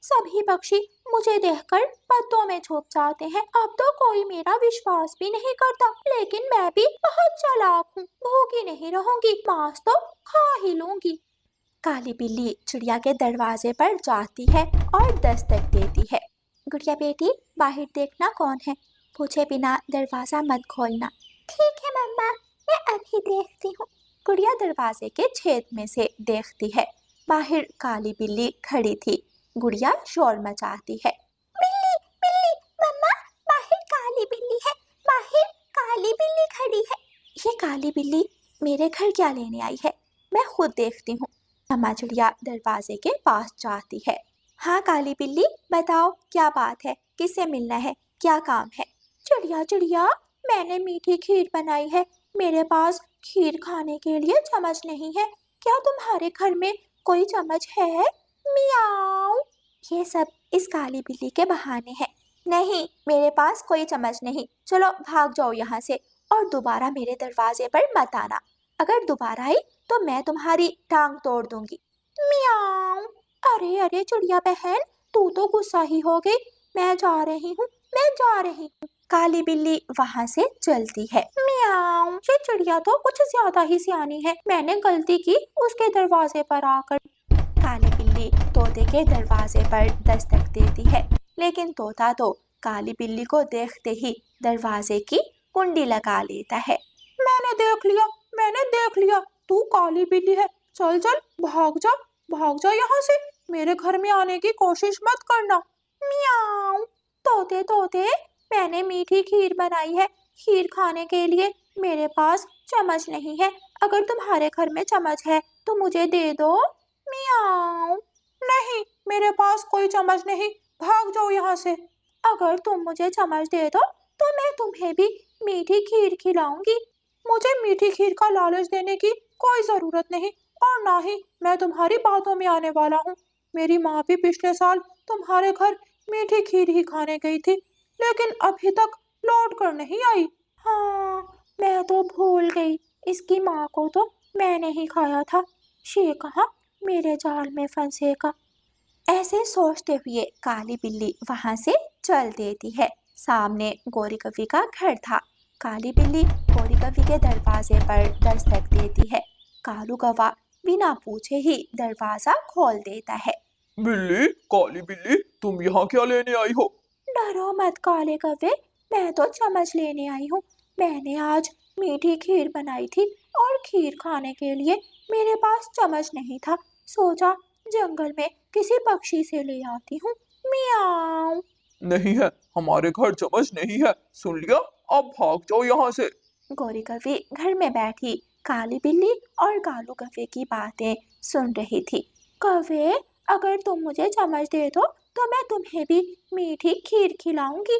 सभी पक्षी मुझे देखकर पत्तों में छुप जाते हैं। अब तो कोई मेरा विश्वास भी नहीं करता, लेकिन मैं भी बहुत चालाक हूँ। भूखी नहीं रहूंगी, मांस तो खा ही लूंगी। काली बिल्ली चिड़िया के दरवाजे पर जाती है और दस्तक देती है। गुड़िया बेटी, बाहर देखना कौन है। पूछे बिना दरवाजा मत खोलना। ठीक है मम्मा, मैं अभी देखती हूँ। गुड़िया दरवाजे के छेद में से देखती है। बाहर काली बिल्ली खड़ी थी। गुड़िया शोर मचाती है। बिल्ली, बिल्ली, मम्मा, बाहर काली बिल्ली है। बाहर काली बिल्ली खड़ी है। ये काली बिल्ली मेरे घर क्या लेने आई है? मैं खुद देखती हूँ। अम्मा चिड़िया दरवाजे के पास जाती है। हाँ काली बिल्ली, बताओ क्या बात है, किससे मिलना है, क्या काम है? चिड़िया चिड़िया, मैंने मीठी खीर बनाई है। मेरे पास खीर खाने के लिए चम्मच नहीं है। क्या तुम्हारे घर में कोई चम्मच है? मियाऊ। ये सब इस काली बिल्ली के बहाने हैं। नहीं, मेरे पास कोई चम्मच नहीं। चलो भाग जाओ यहाँ से और दोबारा मेरे दरवाजे पर मत आना। अगर दोबारा आई तो मैं तुम्हारी टांग तोड़ दूंगी। मियाऊ। अरे अरे चिड़िया बहन, तू तो गुस्सा ही हो गई। मैं जा रही हूँ, मैं जा रही हूँ। काली बिल्ली वहां से चलती है। मियाऊ। ये चिड़िया तो कुछ ज्यादा ही सियानी है। मैंने गलती की उसके दरवाजे पर आकर। काली बिल्ली तोते के दरवाजे पर दस्तक देती है, लेकिन तोता तो काली बिल्ली को देखते ही दरवाजे की कुंडी लगा लेता है। मैंने देख लिया, मैंने देख लिया, तू काली बिल्ली है। चल चल, भाग जा यहाँ से। मेरे घर में आने की कोशिश मत करना। मियाऊ। तोते तोते, मैंने मीठी खीर बनाई है। खीर खाने के लिए मेरे पास चम्मच नहीं है। अगर तुम्हारे घर में चम्मच है तो मुझे दे दो। मियाऊ। नहीं, मेरे पास कोई चम्मच नहीं। भाग जाओ यहाँ से। अगर तुम मुझे चम्मच दे दो तो मैं तुम्हें भी मीठी खीर खिलाऊंगी। मुझे मीठी खीर का लालच देने की कोई जरूरत नहीं, और ना ही मैं तुम्हारी बातों में आने वाला हूँ। मेरी माँ भी पिछले साल तुम्हारे घर मीठी खीर ही खाने गई थी, लेकिन अभी तक लौट कर नहीं आई। हाँ, मैं तो भूल गई। इसकी माँ को तो मैंने ही खाया था। ये कहाँ मेरे जाल में फंसेगा। ऐसे सोचते हुए काली बिल्ली वहां से चल देती है। सामने गोरी कवि का घर था। काली बिल्ली गोरी कवि के दरवाजे पर दस्तक देती है। कालू कौवा बिना पूछे ही दरवाजा खोल देता है। बिल्ली, काली बिल्ली, तुम यहाँ क्या लेने आई हो? डरो मत काले कौवे, मैं तो चम्मच लेने आई हूँ। मैंने आज मीठी खीर बनाई थी और खीर खाने के लिए मेरे पास चम्मच नहीं था। सोचा जंगल में किसी पक्षी से ले आती हूँ। मियाऊ। नहीं है, हमारे घर चम्मच नहीं है, सुन लिया? अब भाग जाओ यहाँ से। गोरी कौवे घर में बैठी काली बिल्ली और कालू कौवे की बातें सुन रही थी। कौवे, अगर तुम मुझे चम्मच दे दो तो मैं तुम्हें भी मीठी खीर खिलाऊंगी।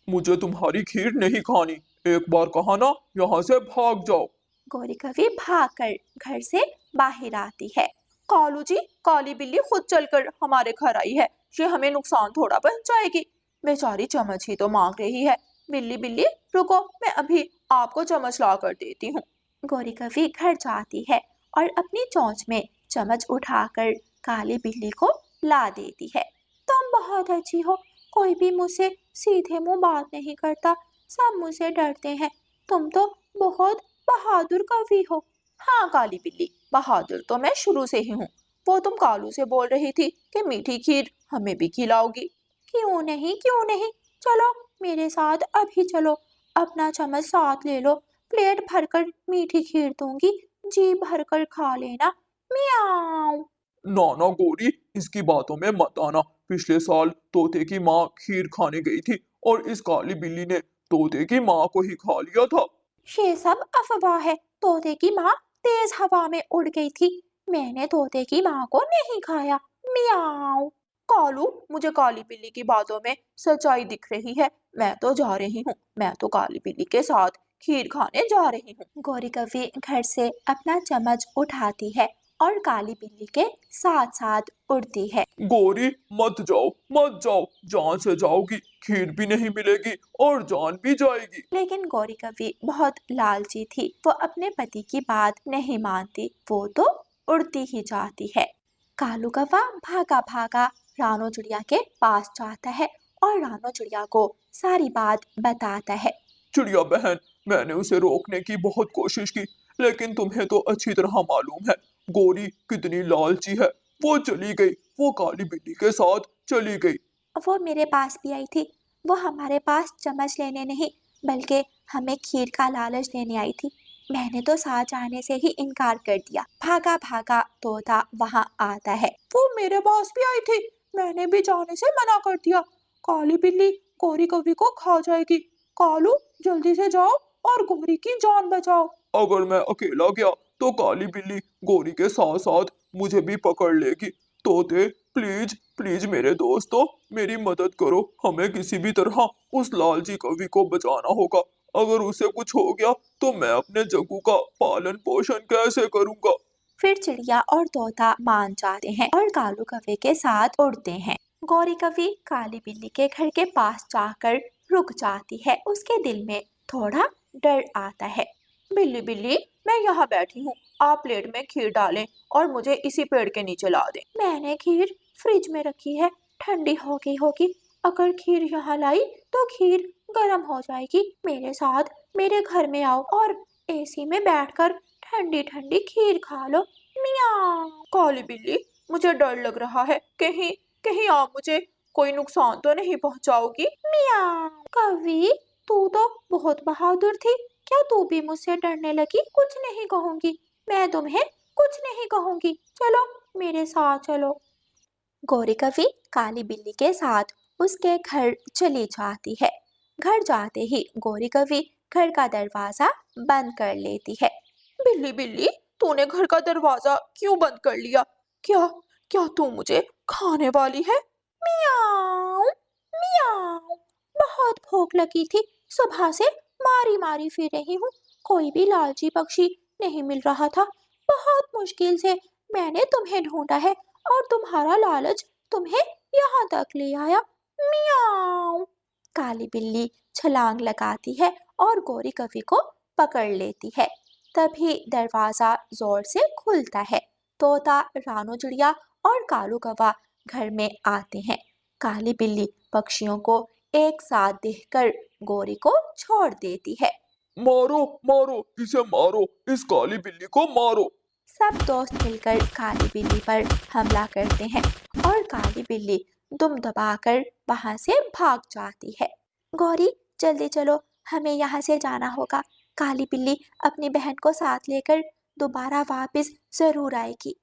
मुझे तुम्हारी खीर नहीं खानी। एक बार कहा ना, यहाँ से भाग जाओ। गोरी कौवे भागकर घर से बाहर आती है। कालू जी, काली बिल्ली खुद चलकर हमारे घर आई है। ये हमें नुकसान थोड़ा पहुंचाएगी। बेचारी चम्मच ही तो मांग रही है। बिल्ली बिल्ली रुको, मैं अभी आपको चम्मच ला कर देती हूँ। गोरी कौवे घर जाती है और अपनी चोंच में चम्मच उठाकर काली बिल्ली को ला देती है। तुम बहुत अच्छी हो। कोई भी मुझसे सीधे मुंह बात नहीं करता, सब मुझसे डरते हैं। तुम तो बहुत बहादुर कवि हो। हाँ काली बिल्ली, बहादुर तो मैं शुरू से ही हूँ। वो तुम कालू से बोल रही थी कि मीठी खीर हमें भी खिलाओगी। क्यों नहीं, क्यों नहीं। चलो मेरे साथ अभी चलो। अपना चम्मच साथ ले लो। प्लेट भरकर मीठी खीर दूंगी, जी भरकर खा लेना। मियाऊ। नाना गोरी, इसकी बातों में मत आना। पिछले साल तोते की माँ खीर खाने गई थी और इस काली बिल्ली ने तोते की माँ को ही खा लिया था। ये सब अफवाह है। तोते की माँ तेज हवा में उड़ गई थी। मैंने तोते की माँ को नहीं खाया। मियाऊ। कालू, मुझे काली बिल्ली की बातों में सच्चाई दिख रही है। मैं तो जा रही हूँ। मैं तो काली बिल्ली के साथ खीर खाने जा रही हूँ। गोरी कौवे घर से अपना चम्मच उठाती है और काली बिल्ली के साथ साथ उड़ती है। गोरी, मत जाओ, मत जाओ। जान से जाओगी, खीर भी नहीं मिलेगी और जान भी जाएगी। लेकिन गौरी कवि बहुत लालची थी। वो अपने पति की बात नहीं मानती। वो तो उड़ती ही जाती है। कालू कौवा भागा भागा रानो चिड़िया के पास जाता है और रानो चिड़िया को सारी बात बताता है। चिड़िया बहन, मैंने उसे रोकने की बहुत कोशिश की, लेकिन तुम्हें तो अच्छी तरह मालूम है गोरी कितनी लालची है। वो चली गई, वो काली बिल्ली के साथ चली गई। वो मेरे पास भी आई थी। वो हमारे पास चम्मच लेने नहीं बल्कि हमें खीर का लालच देने आई थी। मैंने तो साथ जाने से ही इनकार कर दिया। भागा भागा तोता वहां आता है। वो मेरे पास भी आई थी, मैंने भी जाने से मना कर दिया। काली बिल्ली गोरी कवि को खा जाएगी। कालू, जल्दी से जाओ और गोरी की जान बचाओ। अगर मैं अकेला गया तो काली बिल्ली गोरी के साथ साथ मुझे भी पकड़ लेगी। तोते, प्लीज प्लीज मेरे दोस्तों, मेरी मदद करो। हमें किसी भी तरह उस लालची कवि को बचाना होगा। अगर उसे कुछ हो गया तो मैं अपने जग्गू का पालन पोषण कैसे करूंगा? फिर चिड़िया और तोता मान जाते हैं और कालू कौवे के साथ उड़ते हैं। गौरी कवि काली बिल्ली के घर के पास जाकर रुक जाती है। उसके दिल में थोड़ा डर आता है। बिल्ली बिल्ली, मैं यहाँ बैठी हूँ, आप प्लेट में खीर डालें और मुझे इसी पेड़ के नीचे ला दें। मैंने खीर फ्रिज में रखी है, ठंडी हो गई होगी। अगर खीर यहाँ लाई तो खीर गर्म हो जाएगी। मेरे साथ मेरे घर में आओ और एसी में बैठकर ठंडी ठंडी खीर खा लो। मियाँ। काली बिल्ली, मुझे डर लग रहा है, कहीं कहीं आप मुझे कोई नुकसान तो नहीं पहुंचाओगी। मियाँ। कवि, तू तो बहुत बहादुर थी, क्या तू भी मुझसे डरने लगी? कुछ नहीं कहूंगी, मैं तुम्हें कुछ नहीं कहूंगी, चलो मेरे साथ चलो। गौरी कवि काली बिल्ली के साथ उसके घर चली जाती है। घर जाते ही गौरी कवि घर का दरवाजा बंद कर लेती है। बिल्ली बिल्ली, तूने घर का दरवाजा क्यों बंद कर लिया? क्या क्या तू मुझे खाने वाली है? मियाऊ मियाऊ। बहुत भूख लगी थी, सुबह से मारी मारी फिर रही हूँ, कोई भी लालची पक्षी नहीं मिल रहा था। बहुत मुश्किल से मैंने तुम्हें ढूंढा है और तुम्हारा लालच तुम्हें यहाँ तक ले आया। मियाऊ। काली बिल्ली छलांग लगाती है और गौरी कवि को पकड़ लेती है। तभी दरवाजा जोर से खुलता है। तोता, रानो चिड़िया और कालू कौवा घर में आते हैं। काली बिल्ली पक्षियों को एक साथ देखकर गौरी को छोड़ देती है। मारो मारो, इसे मारो, इस काली बिल्ली को मारो। सब दोस्त मिलकर काली बिल्ली पर हमला करते हैं और काली बिल्ली दुम दबाकर वहां से भाग जाती है। गौरी, जल्दी चलो, हमें यहाँ से जाना होगा। काली बिल्ली अपनी बहन को साथ लेकर दोबारा वापस जरूर आएगी।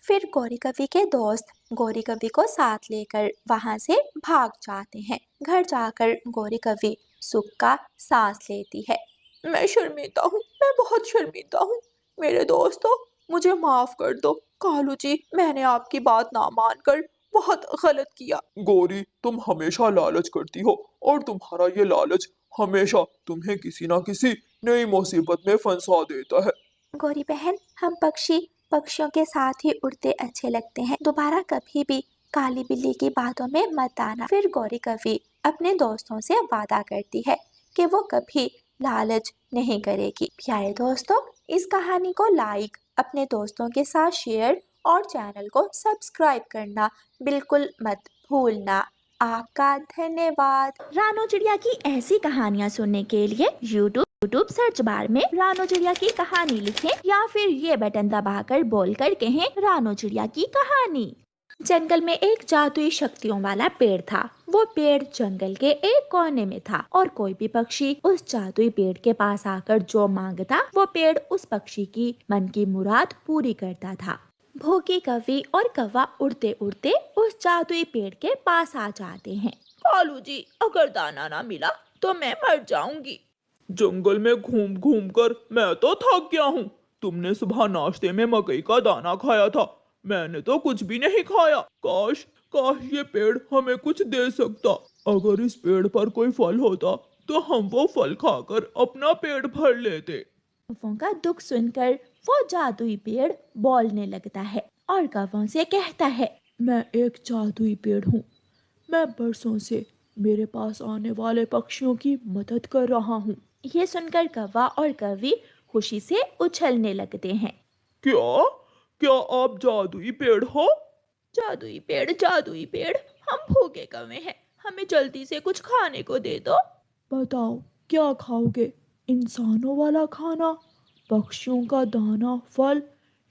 फिर गौरी कवि के दोस्त गौरी कवि को साथ लेकर वहां से भाग जाते हैं। घर जाकर गौरी कवि सुख का सांस लेती है। मैं शर्मिंदा हूँ, मैं बहुत शर्मिंदा हूँ। मेरे दोस्तों, मुझे माफ कर दो। कालू जी, मैंने आपकी बात ना मानकर बहुत गलत किया। गोरी, तुम हमेशा लालच करती हो और तुम्हारा ये लालच हमेशा तुम्हें किसी ना किसी नई मुसीबत में फंसा देता है। गौरी बहन, हम पक्षी पक्षियों के साथ ही उड़ते अच्छे लगते हैं। दोबारा कभी भी काली बिल्ली की बातों में मत आना। फिर गौरी कवि अपने दोस्तों से वादा करती है कि वो कभी लालच नहीं करेगी। प्यारे दोस्तों, इस कहानी को लाइक, अपने दोस्तों के साथ शेयर और चैनल को सब्सक्राइब करना बिल्कुल मत भूलना। आपका धन्यवाद। रानो चिड़िया की ऐसी कहानियाँ सुनने के लिए यूट्यूब सर्च बार में रानो चिड़िया की कहानी लिखें या फिर ये बटन दबाकर बोलकर कहें रानो चिड़िया की कहानी। जंगल में एक जादुई शक्तियों वाला पेड़ था। वो पेड़ जंगल के एक कोने में था और कोई भी पक्षी उस जादुई पेड़ के पास आकर जो मांगता, वो पेड़ उस पक्षी की मन की मुराद पूरी करता था। भोगी कवि और कौवा उड़ते उड़ते उस जादुई पेड़ के पास आ जाते हैं। कालू जी, अगर दाना ना मिला तो मैं मर जाऊंगी। जंगल में घूम घूम कर मैं तो थक गया हूँ। तुमने सुबह नाश्ते में मकई का दाना खाया था, मैंने तो कुछ भी नहीं खाया। काश काश ये पेड़ हमें कुछ दे सकता। अगर इस पेड़ पर कोई फल होता तो हम वो फल खाकर अपना पेट भर लेते। कौवों का दुख सुनकर वो जादुई पेड़ बोलने लगता है और कौवों से कहता है, मैं एक जादुई पेड़ हूँ। मैं बरसों से मेरे पास आने वाले पक्षियों की मदद कर रहा हूँ। ये सुनकर कौवा और कवि खुशी से उछलने लगते हैं। क्या क्या आप जादुई पेड़ हो? जादुई पेड़, हम भूखे कौवे हैं, हमें जल्दी से कुछ खाने को दे दो। बताओ क्या खाओगे? इंसानों वाला खाना, पक्षियों का दाना, फल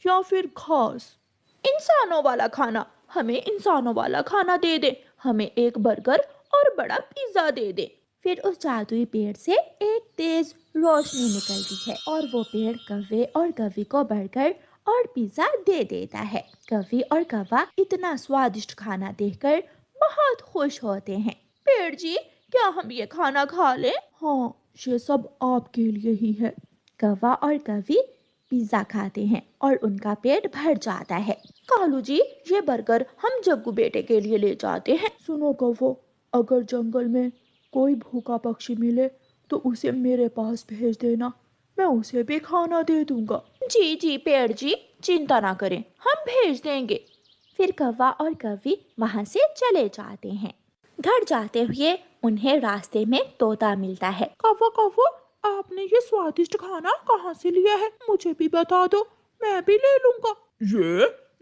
या फिर घास? इंसानों वाला खाना, हमें इंसानों वाला खाना दे दे, हमें एक बर्गर और बड़ा पिज्जा दे दे। फिर उस जादुई पेड़ से एक तेज रोशनी निकलती है और वो पेड़ कौवे और कौवी को बर्गर और पिज्जा दे देता है। कौवी और कौवा इतना स्वादिष्ट खाना देखकर बहुत खुश होते हैं। पेड़ जी, क्या हम ये खाना खा लें? हाँ, ये सब आपके लिए ही है। कौवा और कौवी पिज्जा खाते हैं और उनका पेट भर जाता है। कालू जी, ये बर्गर हम जग्गू बेटे के लिए ले जाते हैं। सुनो कौवो, अगर जंगल में कोई भूखा पक्षी मिले तो उसे मेरे पास भेज देना, मैं उसे भी खाना दे दूंगा। जी जी पेड़ जी, चिंता ना करें, हम भेज देंगे। फिर कौवा और कौवी वहाँ से चले जाते हैं। घर जाते हुए उन्हें रास्ते में तोता मिलता है। कौवा कौवा, आपने ये स्वादिष्ट खाना कहाँ से लिया है? मुझे भी बता दो, मैं भी ले लूंगा।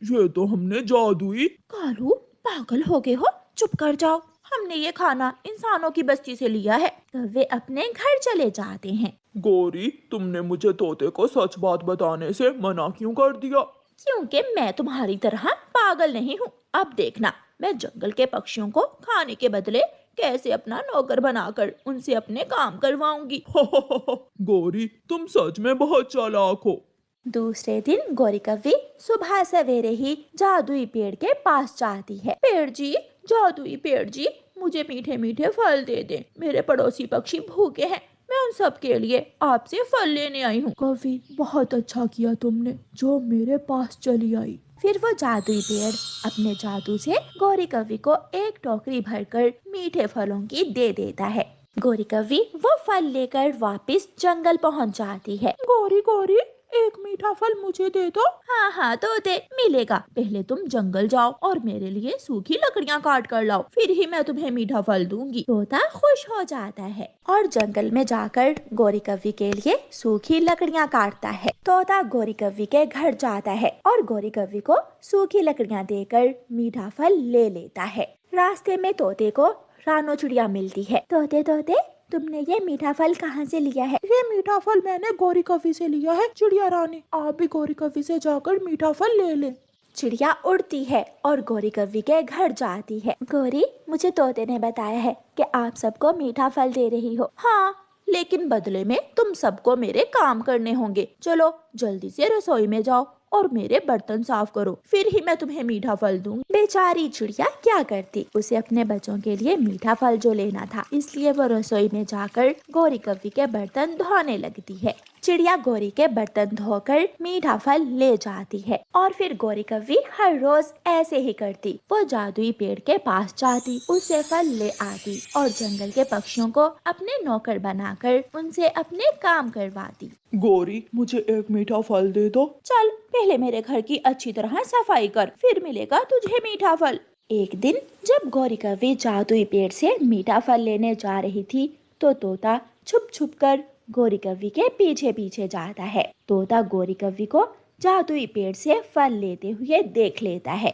ये तो हमने जादुई। कालू, पागल हो गए हो? चुप कर जाओ, हमने ये खाना इंसानों की बस्ती से लिया है। कौवे अपने घर चले जाते हैं। गौरी, तुमने मुझे तोते को सच बात बताने से मना क्यों कर दिया? क्योंकि मैं तुम्हारी तरह पागल नहीं हूँ। अब देखना, मैं जंगल के पक्षियों को खाने के बदले कैसे अपना नौकर बनाकर उनसे अपने काम करवाऊंगी। गौरी, तुम सच में बहुत चालाक हो। दूसरे दिन गौरी कौवी सुबह सवेरे ही जादुई पेड़ के पास जाती है। पेड़ जी, जादुई पेड़ जी, मुझे मीठे मीठे फल दे दें, मेरे पड़ोसी पक्षी भूखे हैं, मैं उन सब के लिए आपसे फल लेने आई हूँ। कौवी, बहुत अच्छा किया तुमने जो मेरे पास चली आई। फिर वो जादुई पेड़ अपने जादू से गौरी कौवी को एक टोकरी भरकर मीठे फलों की दे देता है। गौरी कौवी वो फल लेकर वापस जंगल पहुंच जाती है। गौरी गौरी, एक मीठा फल मुझे दे दो। हाँ हाँ तोते, मिलेगा। पहले तुम जंगल जाओ और मेरे लिए सूखी लकड़ियाँ काट कर लाओ, फिर ही मैं तुम्हें मीठा फल दूंगी। तोता खुश हो जाता है और जंगल में जाकर गौरी कौवी के लिए सूखी लकड़ियाँ काटता है। तोता गौरी कौवी के घर जाता है और गौरी कौवी को सूखी लकड़ियाँ देकर मीठा फल ले लेता है। रास्ते में तोते को रानो चिड़िया मिलती है। तोते तोते, तुमने ये मीठा फल कहाँ से लिया है? ये मीठा फल मैंने गौरी कौवी से लिया है। चिड़िया रानी, आप भी गौरी कौवी से जाकर मीठा फल ले लें। चिड़िया उड़ती है और गौरी कौवी के घर जाती है। गौरी, मुझे तोते ने बताया है कि आप सबको मीठा फल दे रही हो। हाँ, लेकिन बदले में तुम सबको मेरे काम करने होंगे। चलो जल्दी से रसोई में जाओ और मेरे बर्तन साफ करो, फिर ही मैं तुम्हें मीठा फल दूंगी। बेचारी चिड़िया क्या करती, उसे अपने बच्चों के लिए मीठा फल जो लेना था, इसलिए वो रसोई में जाकर गौरी कौवी के बर्तन धोने लगती है। चिड़िया गौरी के बर्तन धोकर मीठा फल ले जाती है और फिर गौरी कौवी हर रोज ऐसे ही करती। वो जादुई पेड़ के पास जाती, उससे फल ले आती और जंगल के पक्षियों को अपने नौकर बनाकर उनसे अपने काम करवाती। गौरी, मुझे एक मीठा फल दे दो। चल, पहले मेरे घर की अच्छी तरह सफाई कर, फिर मिलेगा तुझे मीठा फल। एक दिन जब गौरी कौवी जादुई पेड़ से मीठा फल लेने जा रही थी तो तोता छुप छुप कर गौरी कौवी के पीछे पीछे जाता है। तोता गौरी कौवी को जादुई पेड़ से फल लेते हुए देख लेता है।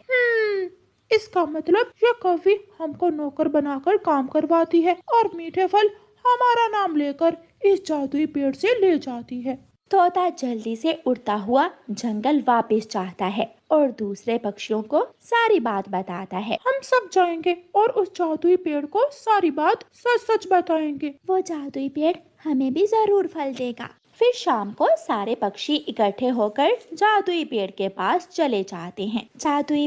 इसका मतलब ये कौवी हमको नौकर बनाकर काम करवाती है और मीठे फल हमारा नाम लेकर इस जादुई पेड़ से ले जाती है। तोता जल्दी से उड़ता हुआ जंगल वापस जाता है और दूसरे पक्षियों को सारी बात बताता है। हम सब जाएंगे और उस जादुई पेड़ को सारी बात सच सच बताएंगे। वो जादुई पेड़ हमें भी जरूर फल देगा। फिर शाम को सारे पक्षी इकट्ठे होकर जादुई पेड़ के पास चले जाते हैं। जादुई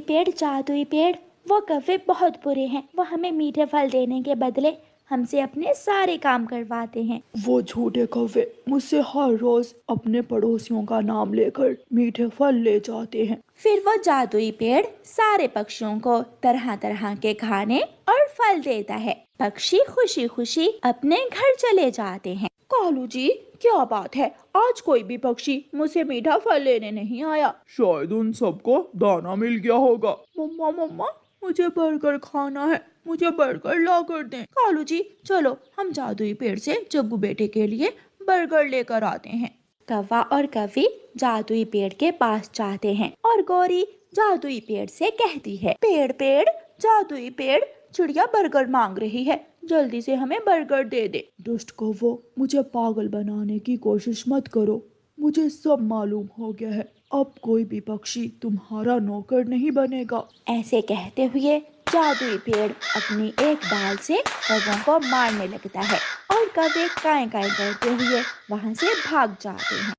पेड़, वो कौवे बहुत बुरे हैं, वो हमें मीठे फल देने के बदले हमसे अपने सारे काम करवाते हैं। वो झूठे कौवे मुझसे हर रोज अपने पड़ोसियों का नाम लेकर मीठे फल ले जाते हैं। फिर वो जादुई पेड़ सारे पक्षियों को तरह तरह के खाने और फल देता है। पक्षी खुशी खुशी अपने घर चले जाते हैं। कालू जी, क्या बात है, आज कोई भी पक्षी मुझसे मीठा फल लेने नहीं आया। शायद उन सबको दाना मिल गया होगा। मम्मा, मुझे बर्गर खाना है, मुझे बर्गर ला कर दें। कालू जी, चलो हम जादुई पेड़ से जग्गू बेटे के लिए बर्गर लेकर आते हैं। कौवा और कौवी जादुई पेड़ के पास जाते हैं और गौरी जादुई पेड़ से कहती है, पेड़ पेड़ जादुई पेड़, चिड़िया बर्गर मांग रही है, जल्दी से हमें बर्गर दे दे। दुष्ट कौवो, मुझे पागल बनाने की कोशिश मत करो, मुझे सब मालूम हो गया है। अब कोई भी पक्षी तुम्हारा नौकर नहीं बनेगा। ऐसे कहते हुए जादुई पेड़ अपनी एक डाल से कौवों को मारने लगता है और कौवे काएं काएं करते हुए वहां से भाग जाते हैं।